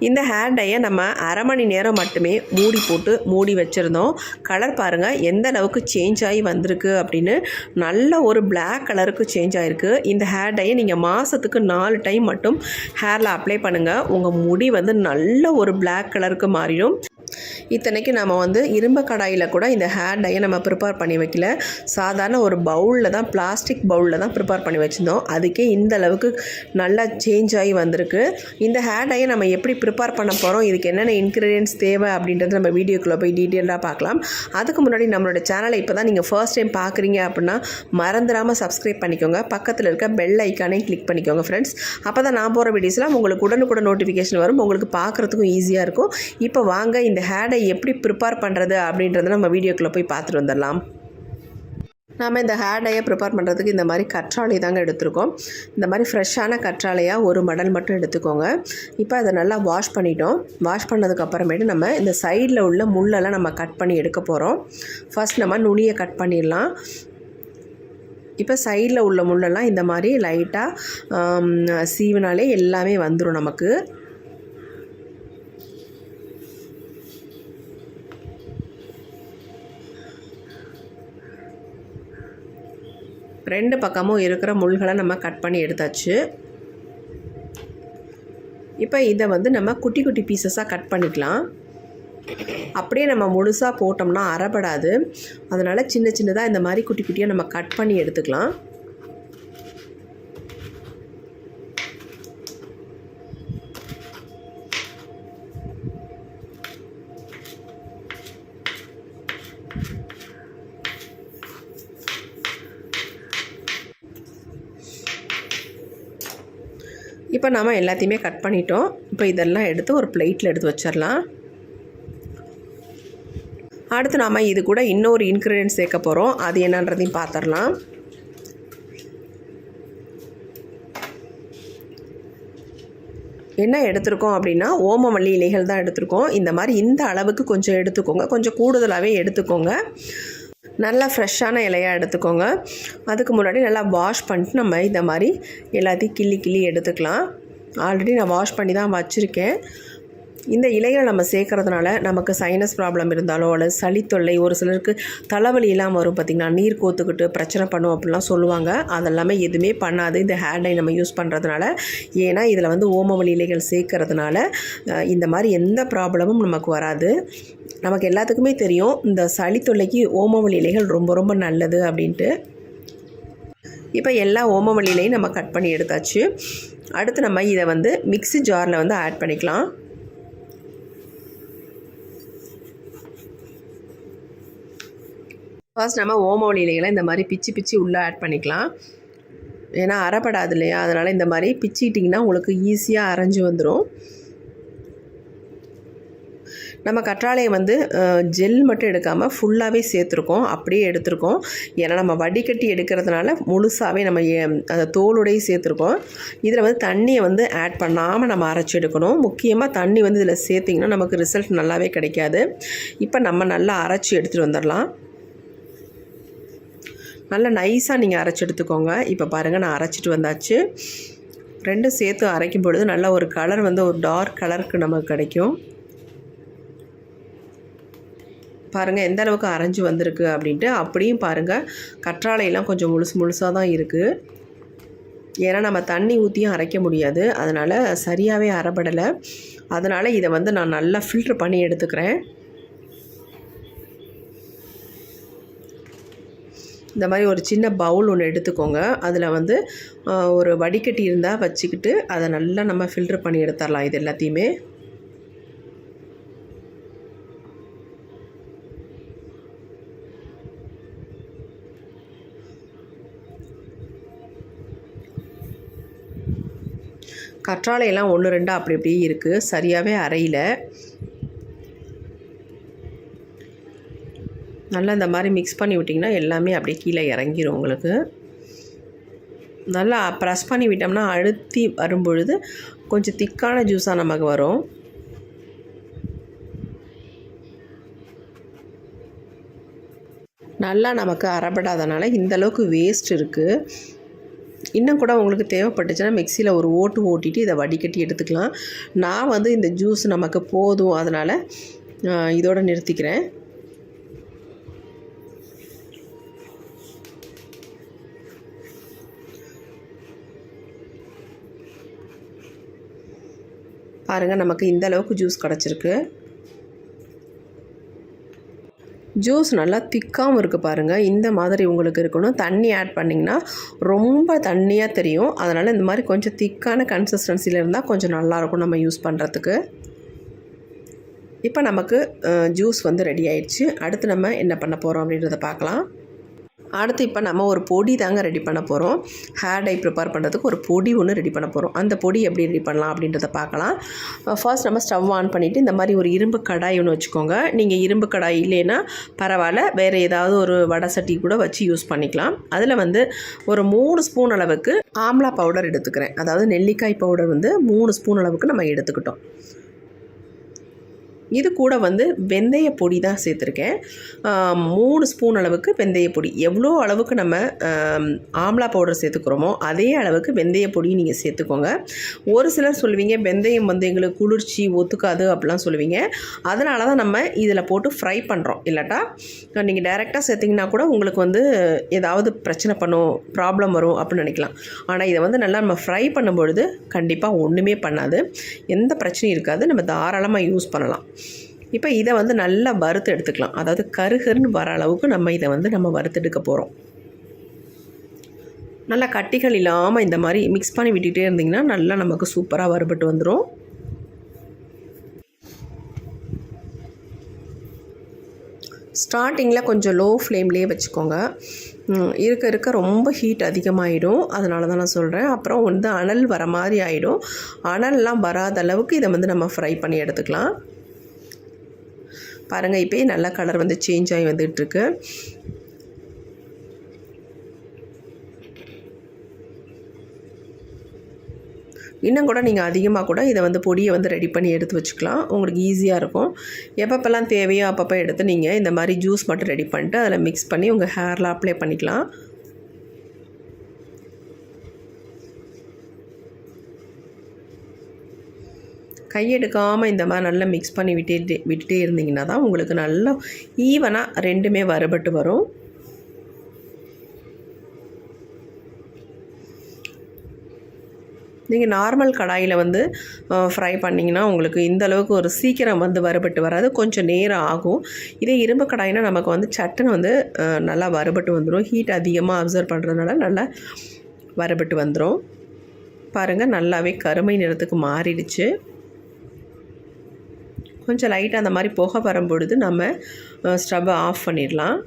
இந்த ஹேர் டையை நம்ம அரை மணி நேரம் மட்டுமே மூடி போட்டு மூடி வச்சுருந்தோம். கலர் பாருங்கள் எந்த அளவுக்கு சேஞ்ச் ஆகி வந்திருக்கு அப்படின்னு. நல்ல ஒரு பிளாக் கலருக்கு சேஞ்ச் ஆகிருக்கு. இந்த ஹேர் டையை நீங்கள் மாதத்துக்கு 4 டைம் மட்டும் ஹேரில் அப்ளை பண்ணுங்கள். உங்கள் முடி வந்து நல்ல ஒரு பிளாக் கலருக்கு மாறிடும். இத்தனைக்கு நம்ம வந்து இரும்பு கடாயில் கூட இந்த ஹேர் டையை நம்ம ப்ரிப்பேர் பண்ணி வைக்கல. சாதாரண ஒரு பவுலில் தான், பிளாஸ்டிக் பவுலில் தான் ப்ரிப்பேர் பண்ணி வச்சுருந்தோம். அதுக்கே இந்த அளவுக்கு நல்லா சேஞ்ச் ஆகி வந்திருக்கு. இந்த ஹேர் டையை நம்ம எப்படி ப்ரிப்பேர் பண்ண போகிறோம், இதுக்கு என்னென்ன இன்க்ரீடியன்ட்ஸ் தேவை அப்படின்றது நம்ம வீடியோக்குள்ளே போய் டீட்டெயிலாக பார்க்கலாம். அதுக்கு முன்னாடி நம்மளோட சேனலை இப்போ தான் நீங்கள் ஃபர்ஸ்ட் டைம் பார்க்குறீங்க அப்படின்னா மறந்துடாமல் சப்ஸ்கிரைப் பண்ணிக்கோங்க. பக்கத்தில் இருக்க பெல் ஐக்கானையும் கிளிக் பண்ணிக்கோங்க ஃப்ரெண்ட்ஸ். அப்போ தான் நான் போகிற வீடியோஸ்லாம் உங்களுக்கு உடனுக்குடன் நோட்டிஃபிகேஷன் வரும். உங்களுக்கு பார்க்குறதுக்கும் ஈஸியாக இருக்கும். இப்போ வாங்க இந்த ஹேர் டை எப்படி ப்ரிப்பேர் பண்ணுறது அப்படின்றத நம்ம வீடியோக்குள்ளே போய் பார்த்துட்டு வந்துடலாம். நாம் இந்த ஹேர் டையை ப்ரிப்பேர் பண்ணுறதுக்கு இந்த மாதிரி கற்றாழை தாங்க எடுத்துருக்கோம். இந்த மாதிரி ஃப்ரெஷ்ஷான கற்றாழையாக ஒரு மடல் மட்டும் எடுத்துக்கோங்க. இப்போ அதை நல்லா வாஷ் பண்ணிட்டோம். வாஷ் பண்ணதுக்கப்புறமேட்டு நம்ம இந்த சைடில் உள்ள முள்ளெல்லாம் நம்ம கட் பண்ணி எடுக்க போகிறோம். ஃபர்ஸ்ட் நம்ம நுனியை கட் பண்ணிடலாம். இப்போ சைடில் உள்ள முள்ளெல்லாம் இந்த மாதிரி லைட்டாக சீவினாலே எல்லாமே வந்துடும் நமக்கு. ரெண்டு பக்கமும் இருக்கிற முள்களை நம்ம கட் பண்ணி எடுத்தாச்சு. இப்போ இதை வந்து நம்ம குட்டி குட்டி பீசஸாக கட் பண்ணிக்கலாம். அப்படியே நம்ம முழுசாக போட்டோம்னா அரைப்படாது. அதனால் சின்ன சின்னதாக இந்த மாதிரி குட்டி குட்டியாக நம்ம கட் பண்ணி எடுத்துக்கலாம். இப்போ நாம் எல்லாத்தையுமே கட் பண்ணிட்டோம். இப்போ இதெல்லாம் எடுத்து ஒரு பிளேட்டில் எடுத்து வச்சிடலாம். அடுத்து நாம் இது கூட இன்னொரு இன்க்ரீடியன்ட் சேர்க்க போகிறோம். அது என்னன்றதையும் பார்த்துடலாம். என்ன எடுத்துருக்கோம் அப்படின்னா ஓமவல்லி இலைகள் தான் எடுத்துருக்கோம். இந்த மாதிரி இந்த அளவுக்கு கொஞ்சம் எடுத்துக்கோங்க. கொஞ்சம் கூடுதலாகவே எடுத்துக்கோங்க. நல்லா ஃப்ரெஷ்ஷான இலையாக எடுத்துக்கோங்க. அதுக்கு முன்னாடி நல்லா வாஷ் பண்ணிட்டு நம்ம இந்த மாதிரி எல்லாத்தையும் கிள்ளி எடுத்துக்கலாம். ஆல்ரெடி நான் வாஷ் பண்ணி தான் வச்சுருக்கேன். இந்த இலைகளை நம்ம சேர்க்குறதுனால நமக்கு சைனஸ் ப்ராப்ளம் இருந்தாலோ அல்லது சளி தொல்லை, ஒரு சிலருக்கு தலைவலியெல்லாம் வரும் பார்த்திங்கன்னா, நீர் கோத்துக்கிட்டு பிரச்சனை பண்ணும் அப்படிலாம் சொல்லுவாங்க. அதெல்லாமே எதுவுமே பண்ணாது இந்த ஹேர் டை நம்ம யூஸ் பண்ணுறதுனால. ஏன்னா இதில் வந்து ஓமவல்லி இலைகள் சேர்க்கறதுனால இந்த மாதிரி எந்த ப்ராப்ளமும் நமக்கு வராது. நமக்கு எல்லாத்துக்குமே தெரியும் இந்த சளி தொல்லைக்கு ஓமவல்லி இலைகள் ரொம்ப ரொம்ப நல்லது அப்படின்ட்டு. இப்போ எல்லா ஓமவல்லி இலையும் நம்ம கட் பண்ணி எடுத்தாச்சு. அடுத்து நம்ம இதை வந்து மிக்ஸி ஜாரில் வந்து ஆட் பண்ணிக்கலாம். ஃபர்ஸ்ட் நம்ம ஓமவல்லி இலைகளை இந்த மாதிரி பிச்சு உள்ளே ஆட் பண்ணிக்கலாம். ஏன்னா அரைப்படாது இல்லையா, அதனால் இந்த மாதிரி பிச்சிட்டிங்கன்னா உங்களுக்கு ஈஸியாக அரைஞ்சி வந்துடும். நம்ம கற்றாழையை வந்து ஜெல் மட்டும் எடுக்காமல் ஃபுல்லாகவே சேர்த்துருக்கோம், அப்படியே எடுத்துருக்கோம். ஏன்னா நம்ம வடிகட்டி எடுக்கிறதுனால முழுசாகவே நம்ம அந்த தோலுடையே சேர்த்துருக்கோம். இதில் வந்து தண்ணியை வந்து ஆட் பண்ணாமல் நம்ம அரைச்சி எடுக்கணும். முக்கியமாக தண்ணி வந்து இதில் சேர்த்திங்கன்னா நமக்கு ரிசல்ட் நல்லாவே கிடைக்காது. இப்போ நம்ம நல்லா அரைச்சி எடுத்துகிட்டு வந்துடலாம். நல்லா நைஸாக நீங்கள் அரைச்சி எடுத்துக்கோங்க. இப்போ பாருங்கள் நான் அரைச்சிட்டு வந்தாச்சு. ரெண்டும் சேர்த்து அரைக்கும் பொழுது நல்ல ஒரு கலர் வந்து ஒரு டார்க் கலருக்கு நமக்கு கிடைக்கும். பாருங்கள் எந்த அளவுக்கு அரைஞ்சி வந்திருக்கு அப்படின்ட்டு. அப்படியும் பாருங்கள் கற்றாழையெல்லாம் கொஞ்சம் முழுசாக தான் இருக்குது. ஏன்னா நம்ம தண்ணி ஊற்றியும் அரைக்க முடியாது, அதனால் சரியாகவே அரைப்படலை. அதனால் இதை வந்து நான் நல்லா ஃபில்ட்ரு பண்ணி எடுத்துக்கிறேன். இந்த மாதிரி ஒரு சின்ன பவுல் ஒன்று எடுத்துக்கோங்க. அதில் வந்து ஒரு வடிகட்டி இருந்தால் வச்சுக்கிட்டு அதை நல்லா நம்ம ஃபில்ட்ரு பண்ணி எடுத்துடலாம் இது எல்லாத்தையுமே. கற்றாழையெல்லாம் 1-2 அப்படி இப்படி இருக்குது, சரியாகவே அரையில. நல்லா இந்த மாதிரி மிக்ஸ் பண்ணி விட்டிங்கன்னா எல்லாமே அப்படியே கீழே இறங்கிடும் உங்களுக்கு. நல்லா ப்ரெஸ் பண்ணி விட்டோம்னா அழுத்தி வரும்பொழுது கொஞ்சம் திக்கான ஜூஸாக நமக்கு வரும். நல்லா நமக்கு அரைப்படாதனால இந்தளவுக்கு வேஸ்ட் இருக்குது. இன்னும் கூட உங்களுக்கு தேவைப்பட்டுச்சுன்னா மிக்சியில் ஒரு ஓட்டிட்டு இதை வடிகட்டி எடுத்துக்கலாம். நான் வந்து இந்த ஜூஸ் நமக்கு போதும், அதனால் இதோடு நிறுத்திக்கிறேன். பாருங்கள், நமக்கு இந்த அளவுக்கு ஜூஸ் கிடச்சிருக்கு. ஜூஸ் நல்லா திக்காகவும் இருக்குது பாருங்கள். இந்த மாதிரி உங்களுக்கு இருக்கணும். தண்ணி ஆட் பண்ணிங்கன்னா ரொம்ப தண்ணியாக தெரியும். அதனால் இந்த மாதிரி கொஞ்சம் திக்கான கன்சிஸ்டன்சியில் இருந்தால் கொஞ்சம் நல்லாயிருக்கும் நம்ம யூஸ் பண்ணுறதுக்கு. இப்போ நமக்கு ஜூஸ் வந்து ரெடி ஆயிடுச்சு. அடுத்து நம்ம என்ன பண்ண போகிறோம் அப்படின்றத பார்க்கலாம். அடுத்து இப்போ நம்ம ஒரு பொடி தாங்க ரெடி பண்ண போகிறோம். ஹேர் டை ப்ரிப்பேர் பண்ணுறதுக்கு ஒரு பொடி ஒன்று ரெடி பண்ண போகிறோம். அந்த பொடி எப்படி ரெடி பண்ணலாம் அப்படின்றத பார்க்கலாம். ஃபர்ஸ்ட் நம்ம ஸ்டவ் ஆன் பண்ணிவிட்டு இந்த மாதிரி ஒரு இரும்பு கடாய் ஒன்று வச்சுக்கோங்க. நீங்கள் இரும்பு கடாய் இல்லைன்னா பரவாயில்ல, வேறு ஏதாவது ஒரு வடை சட்டி கூட வச்சு யூஸ் பண்ணிக்கலாம். அதில் வந்து ஒரு 3 ஸ்பூன் அளவுக்கு ஆம்லா பவுடர் எடுத்துக்கிறேன். அதாவது நெல்லிக்காய் பவுடர் வந்து 3 ஸ்பூன் அளவுக்கு நம்ம எடுத்துக்கிட்டோம். இது கூட வந்து வெந்தய பொடி தான் சேர்த்துருக்கேன். 3 ஸ்பூன் அளவுக்கு வெந்தய பொடி. எவ்வளோ அளவுக்கு நம்ம ஆம்லா பவுடர் சேர்த்துக்கிறோமோ அதே அளவுக்கு வெந்தய பொடி நீங்கள் சேர்த்துக்கோங்க. ஒரு சிலர் சொல்லுவீங்க வெந்தயம் வந்து எங்களுக்கு குளிர்ச்சி ஒத்துக்காது அப்படிலாம் சொல்லுவீங்க. அதனால தான் நம்ம இதில் போட்டு ஃப்ரை பண்ணுறோம். இல்லாட்டா நீங்கள் டைரெக்டாக சேர்த்திங்கன்னா கூட உங்களுக்கு வந்து ஏதாவது பிரச்சனை பண்ணும், ப்ராப்ளம் வரும் அப்படின்னு நினைக்கலாம். ஆனால் இதை வந்து நல்லா நம்ம ஃப்ரை பண்ணும்பொழுது கண்டிப்பாக ஒன்றுமே பண்ணாது, எந்த பிரச்சனையும் இருக்காது. நம்ம தாராளமாக யூஸ் பண்ணலாம். இப்போ இதை வந்து நல்லா வறுத்து எடுத்துக்கலாம். அதாவது கருகருன்னு வர அளவுக்கு நம்ம இதை வந்து நம்ம வறுத்தெடுக்க போகிறோம். நல்லா கட்டிகள் இல்லாமல் இந்த மாதிரி மிக்ஸ் பண்ணி விட்டுகிட்டே இருந்திங்கன்னா நல்லா நமக்கு சூப்பராக வறுபட்டு வந்துடும். ஸ்டார்டிங்கில் கொஞ்சம் லோ ஃப்ளேம்லேயே வச்சுக்கோங்க. இருக்க இருக்க ரொம்ப ஹீட் அதிகமாகிடும். அதனால தான் நான் சொல்கிறேன். அப்புறம் வந்து அனல் வர மாதிரி ஆகிடும். அனல்லாம் வராத அளவுக்கு இதை வந்து நம்ம ஃப்ரை பண்ணி எடுத்துக்கலாம். பாருங்கள், இப்போயே நல்ல கலர் வந்து சேஞ்ச் ஆகி வந்துட்டுருக்கு. இன்னும் கூட நீங்கள் அதிகமாக கூட இதை வந்து பொடியை வந்து ரெடி பண்ணி எடுத்து வச்சுக்கலாம். உங்களுக்கு ஈஸியாக இருக்கும். எப்பப்பெல்லாம் தேவையோ அப்பப்போ எடுத்து நீங்கள் இந்த மாதிரி ஜூஸ் மட்டும் ரெடி பண்ணிட்டு அதில் மிக்ஸ் பண்ணி உங்கள் ஹேரில் அப்ளை பண்ணிக்கலாம். கையெடுக்காமல் இந்த மாதிரி நல்லா மிக்ஸ் பண்ணி விட்டுட்டே இருந்தீங்கன்னா தான் உங்களுக்கு நல்லா ஈவனாக ரெண்டுமே வறுபட்டு வரும். நீங்கள் நார்மல் கடாயில் வந்து ஃப்ரை பண்ணிங்கன்னா உங்களுக்கு இந்த அளவுக்கு ஒரு சீக்கிரம் வந்து வறுபட்டு வராது, கொஞ்சம் நேரம் ஆகும். இதே இரும்பு கடாயினா நமக்கு வந்து சட்டுன்னு வந்து நல்லா வறுபட்டு வந்துடும். ஹீட் அதிகமாக அப்சர்வ் பண்ணுறதுனால நல்லா வறுபட்டு வந்துடும். பாருங்கள், நல்லாவே கருமை நிறத்துக்கு மாறிடுச்சு. கொஞ்சம் லைட்டாக அந்த மாதிரி புகை வரும்பொழுது நம்ம ஸ்டவ்வை ஆஃப் பண்ணிடலாம்.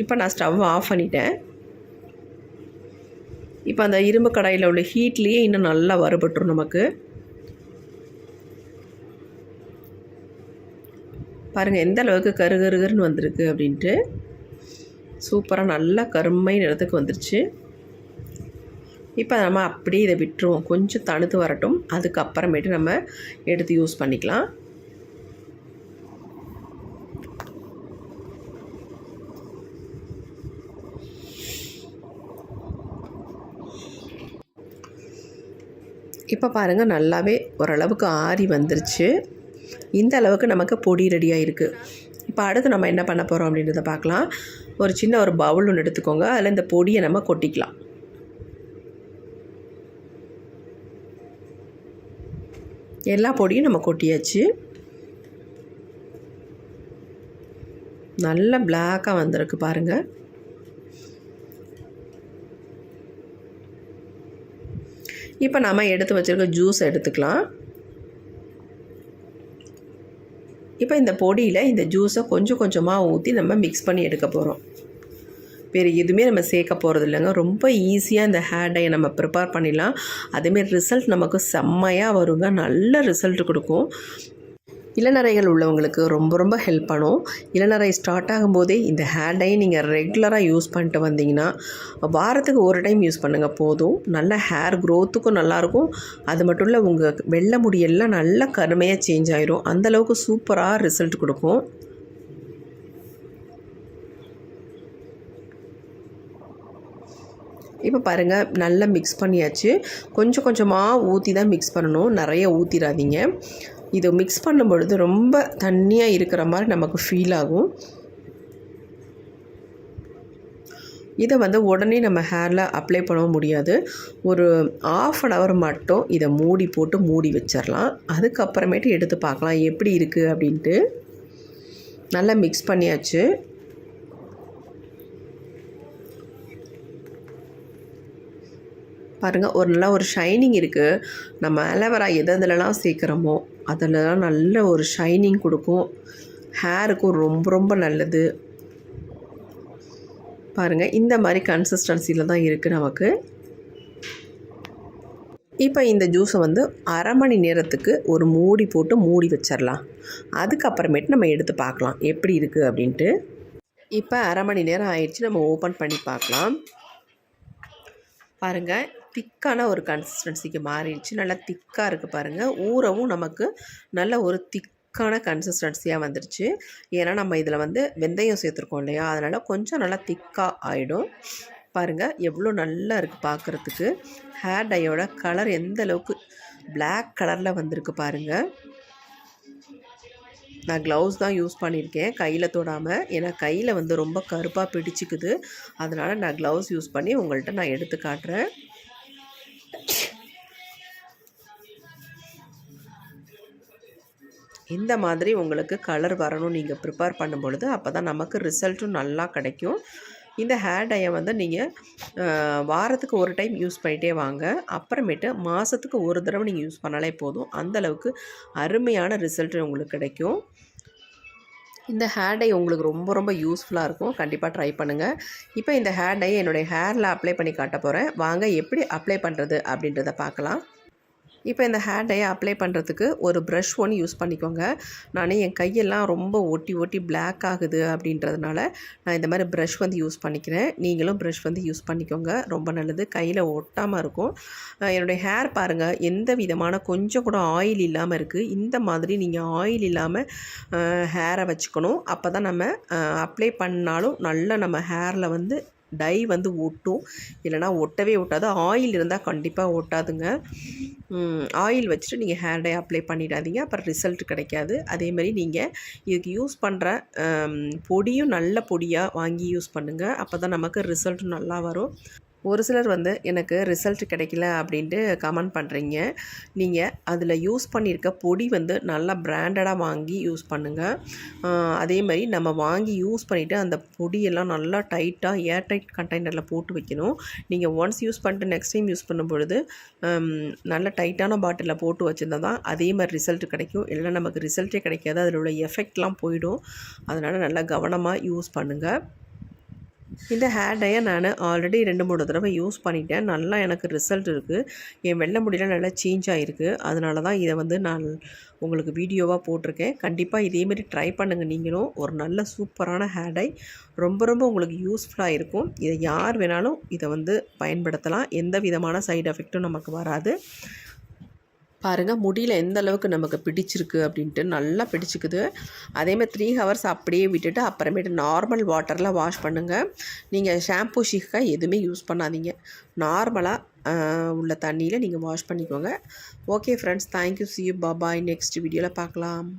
இப்போ நான் ஸ்டவ்வை ஆஃப் பண்ணிட்டேன். இப்போ அந்த இரும்பு கடாயில் உள்ள ஹீட்லேயே இன்னும் நல்லா வறுபட்டுரும் நமக்கு. பாருங்கள் எந்த அளவுக்கு கருகருன்னு வந்திருக்கு அப்படின்ட்டு. சூப்பராக நல்லா கருமை நிறத்துக்கு வந்துருச்சு. இப்போ நம்ம அப்படியே இதை விட்டுருவோம். கொஞ்சம் தணுத்து வரட்டும், அதுக்கப்புறமேட்டு நம்ம எடுத்து யூஸ் பண்ணிக்கலாம். இப்போ பாருங்கள், நல்லாவே ஓரளவுக்கு ஆறி வந்துருச்சு. இந்த அளவுக்கு நமக்கு பொடி ரெடியாக இருக்குது. இப்போ அடுத்து நம்ம என்ன பண்ண போகிறோம் அப்படின்றத பார்க்கலாம். ஒரு சின்ன ஒரு பவுல் ஒன்று எடுத்துக்கோங்க. அதில் இந்த பொடியை நம்ம கொட்டிக்கலாம். எல்லா பொடியும் நம்ம கொட்டியாச்சு. நல்ல பிளாக்காக வந்திருக்கு பாருங்கள். இப்போ நம்ம எடுத்து வச்சுருக்க ஜூஸ் எடுத்துக்கலாம். இப்போ இந்த பொடியில் இந்த ஜூஸை கொஞ்சம் கொஞ்சமாக ஊற்றி நம்ம மிக்ஸ் பண்ணி எடுக்க போகிறோம். வேறு எதுவுமே நம்ம சேர்க்க போகிறது இல்லைங்க. ரொம்ப ஈஸியாக இந்த ஹேர் டையை நம்ம ப்ரிப்பேர் பண்ணிடலாம். அதேமாரி ரிசல்ட் நமக்கு செம்மையாக வருங்க. நல்ல ரிசல்ட் கொடுக்கும். இளநரைகள் உள்ளவங்களுக்கு ரொம்ப ரொம்ப ஹெல்ப் பண்ணும். இளநரை ஸ்டார்ட் ஆகும்போதே இந்த ஹேர் டை நீங்கள் ரெகுலராக யூஸ் பண்ணிட்டு வந்தீங்கன்னா வாரத்துக்கு ஒரு டைம் யூஸ் பண்ணுங்கள் போதும். நல்ல ஹேர் க்ரோத்துக்கும் நல்லாயிருக்கும். அது மட்டும் இல்லை, உங்கள் வெள்ளை முடியெல்லாம் நல்லா கருமையாக சேஞ்ச் ஆகிரும். அந்தளவுக்கு சூப்பராக ரிசல்ட் கொடுக்கும். இப்போ பாருங்கள் நல்லா மிக்ஸ் பண்ணியாச்சு. கொஞ்சம் கொஞ்சமாக ஊற்றி தான் மிக்ஸ் பண்ணணும், நிறைய ஊற்றிடாதீங்க. இது மிக்ஸ் பண்ணும் பொழுது ரொம்ப தண்ணியாக இருக்கிற மாதிரி நமக்கு ஃபீல் ஆகும். இதை வந்து உடனே நம்ம ஹேரில் அப்ளை பண்ண முடியாது. ஒரு 1/2 hour மட்டும் இதை மூடி போட்டு மூடி வச்சிடலாம். அதுக்கப்புறமேட்டு எடுத்து பார்க்கலாம் எப்படி இருக்குது அப்படின்ட்டு. நல்லா மிக்ஸ் பண்ணியாச்சு. பாருங்கள் ஒரு நல்ல ஒரு ஷைனிங் இருக்குது. நம்ம ஆலோவேரா எதுலலாம் சேர்க்குறோமோ அதிலலாம் நல்ல ஒரு ஷைனிங் கொடுக்கும். ஹேருக்கும் ரொம்ப ரொம்ப நல்லது. பாருங்கள் இந்த மாதிரி கன்சிஸ்டன்சியில் தான் இருக்குது நமக்கு. இப்போ இந்த ஜூஸை வந்து 1/2 மணி நேரத்துக்கு ஒரு மூடி போட்டு மூடி வச்சிடலாம். அதுக்கப்புறமேட்டு நம்ம எடுத்து பார்க்கலாம் எப்படி இருக்குது அப்படின்ட்டு. இப்போ 1/2 மணி நேரம் ஆயிடுச்சு. நம்ம ஓப்பன் பண்ணி பார்க்கலாம். பாருங்கள் திக்கான ஒரு கன்சிஸ்டன்சிக்கு மாறிடுச்சு. நல்லா திக்காக இருக்குது பாருங்கள். ஊறவும் நமக்கு நல்ல ஒரு திக்கான கன்சிஸ்டன்சியாக வந்துருச்சு. ஏன்னா நம்ம இதில் வந்து வெந்தயம் சேர்த்துருக்கோம் இல்லையா, அதனால் கொஞ்சம் நல்லா திக்காக ஆகிடும். பாருங்கள் எவ்வளோ நல்லா இருக்குது பார்க்குறதுக்கு. ஹேர் டையோட கலர் எந்த அளவுக்கு பிளாக் கலரில் வந்திருக்கு பாருங்கள். நான் க்ளவுஸ் தான் யூஸ் பண்ணியிருக்கேன், கையில் தொடாமல். ஏன்னா கையில் வந்து ரொம்ப கருப்பாக பிடிச்சிக்குது. அதனால் நான் க்ளவுஸ் யூஸ் பண்ணி உங்கள்கிட்ட நான் எடுத்து காட்டுறேன். இந்த மாதிரி உங்களுக்கு கலர் வரணும் நீங்கள் ப்ரிப்பேர் பண்ணும் பொழுது. அப்போ தான் நமக்கு ரிசல்ட்டும் நல்லா கிடைக்கும். இந்த ஹேர் டையை வந்து நீங்கள் வாரத்துக்கு ஒரு டைம் யூஸ் பண்ணிகிட்டே வாங்க. அப்புறமேட்டு மாதத்துக்கு ஒரு தடவை நீங்கள் யூஸ் பண்ணாலே போதும். அந்தளவுக்கு அருமையான ரிசல்ட் உங்களுக்கு கிடைக்கும். இந்த ஹேர் டை உங்களுக்கு ரொம்ப ரொம்ப யூஸ்ஃபுல்லாக இருக்கும். கண்டிப்பாக ட்ரை பண்ணுங்கள். இப்போ இந்த ஹேர் டை என்னுடைய ஹேரில் அப்ளை பண்ணி காட்ட போகிறேன். வாங்க எப்படி அப்ளை பண்ணுறது அப்படின்றத பார்க்கலாம். இப்போ இந்த ஹேர் டையை அப்ளை பண்ணுறதுக்கு ஒரு ப்ரஷ் ஒன்று யூஸ் பண்ணிக்கோங்க. நான் என் கையெல்லாம் ரொம்ப ஒட்டி ஒட்டி பிளாக் ஆகுது அப்படின்றதுனால நான் இந்த மாதிரி ப்ரஷ் வந்து யூஸ் பண்ணிக்கிறேன். நீங்களும் ப்ரஷ் வந்து யூஸ் பண்ணிக்கோங்க, ரொம்ப நல்லது. கையில் ஒட்டாமல் இருக்கும். என்னுடைய ஹேர் பாருங்கள் எந்த விதமான கொஞ்சம் கூட ஆயில் இல்லாமல் இருக்குது. இந்த மாதிரி நீங்கள் ஆயில் இல்லாமல் ஹேரை வச்சுக்கணும். அப்போ தான் நம்ம அப்ளை பண்ணாலும் நல்லா நம்ம ஹேரில் வந்து டை வந்து ஒட்டும். இல்லைனா ஒட்டவே ஒட்டாது. ஆயில் இருந்தால் கண்டிப்பாக ஒட்டாதுங்க. ஆயில் வச்சுட்டு நீங்கள் ஹேர் டை அப்ளை பண்ணிடாதீங்க, அப்புறம் ரிசல்ட் கிடைக்காது. அதேமாதிரி நீங்கள் இதுக்கு யூஸ் பண்ணுற பொடியும் நல்ல பொடியாக வாங்கி யூஸ் பண்ணுங்கள். அப்போ தான் நமக்கு ரிசல்ட்டும் நல்லா வரும். ஒரு சிலர் வந்து எனக்கு ரிசல்ட் கிடைக்கல அப்படின்ட்டு கமெண்ட் பண்ணுறீங்க. நீங்கள் அதில் யூஸ் பண்ணியிருக்க பொடி வந்து நல்லா பிராண்டடாக வாங்கி யூஸ் பண்ணுங்கள். அதே மாதிரி நம்ம வாங்கி யூஸ் பண்ணிவிட்டு அந்த பொடியெல்லாம் நல்லா டைட்டாக ஏர்டைட் கண்டெய்னரில் போட்டு வைக்கணும். நீங்கள் ஒன்ஸ் யூஸ் பண்ணிட்டு நெக்ஸ்ட் டைம் யூஸ் பண்ணும் பொழுது நல்ல டைட்டான பாட்டிலில் போட்டு வச்சுருந்தா தான் அதே மாதிரி ரிசல்ட் கிடைக்கும். இல்லைனா நமக்கு ரிசல்ட்டே கிடைக்காது, அதில் உள்ள எஃபெக்ட்லாம் போயிடும். அதனால் நல்லா கவனமாக யூஸ் பண்ணுங்கள். இந்த ஹேர் டையை நான் ஆல்ரெடி 2-3 தடவை யூஸ் பண்ணிட்டேன். நல்லா எனக்கு ரிசல்ட் இருக்குது. என் வெள்ளை முடியெல்லாம் நல்லா சேஞ்ச் ஆகிருக்கு. அதனால தான் இதை வந்து நான் உங்களுக்கு வீடியோவாக போட்டிருக்கேன். கண்டிப்பாக இதேமாரி ட்ரை பண்ணுங்கள் நீங்களும். ஒரு நல்ல சூப்பரான ஹேர் டை ரொம்ப ரொம்ப உங்களுக்கு யூஸ்ஃபுல்லாக இருக்கும். இதை யார் வேணாலும் இதை வந்து பயன்படுத்தலாம். எந்த விதமான சைடு எஃபெக்ட்டும் நமக்கு வராது. பாருங்கள் முடியில் எந்த அளவுக்கு நமக்கு பிடிச்சிருக்கு அப்படின்ட்டு நல்லா பிடிச்சிக்குது. அதேமாதிரி 3 hours அப்படியே விட்டுட்டு அப்புறமேட்டு நார்மல் வாட்டரில் வாஷ் பண்ணுங்கள். நீங்கள் ஷாம்பூ ஷிக்காய் எதுவுமே யூஸ் பண்ணாதீங்க. நார்மலாக உள்ள தண்ணியில் நீங்கள் வாஷ் பண்ணிக்கோங்க. Okay friends, thank you, see you, bye bye. Next வீடியோவில் பார்க்கலாம்.